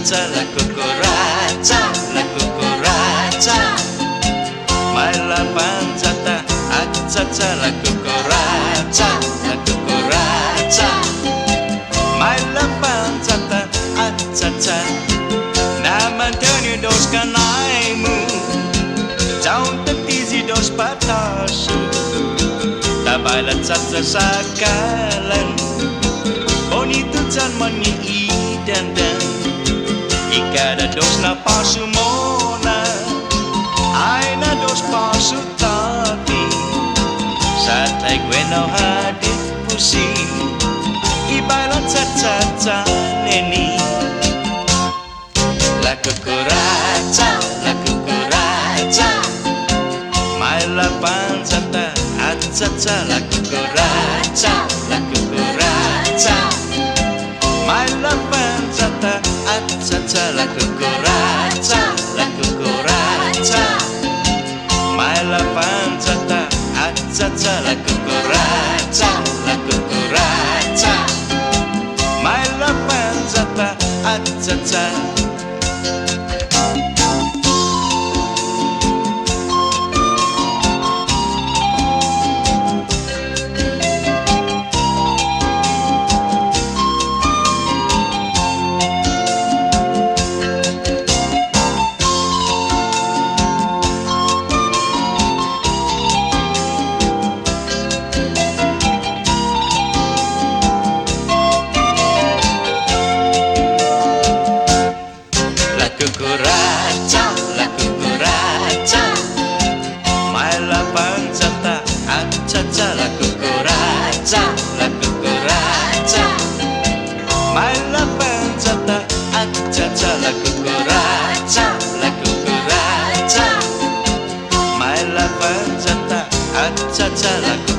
acha la cucaracha, la cucaracha. Mai la panzata, acha la cucaracha, la cucaracha. Mai la panzata, acha. Naman tanya dos kanaimu, jauh tertizi dos patasu. Tabalat satsa sakalan, bonito jan mani idandan. Ikada dos na pasumona, ay na dos pasu tati. Satay gweno hadit pusi, ibalat satsa neni. La cucaracha, la cucaracha. Mai la panzata, acha la cucaracha, la cucaracha. Mai la panzata, acha la cucaracha, la cucaracha. Mai la panzata, acha la cucaracha, la cucaracha. Mai la panzata, acha. Cucaracha, la cucaracha. Mai la panzata, acha la cucaracha, la cucaracha. Mai la panzata, acha la cucaracha, la cucaracha. Mai la panzata, acha la cucaracha.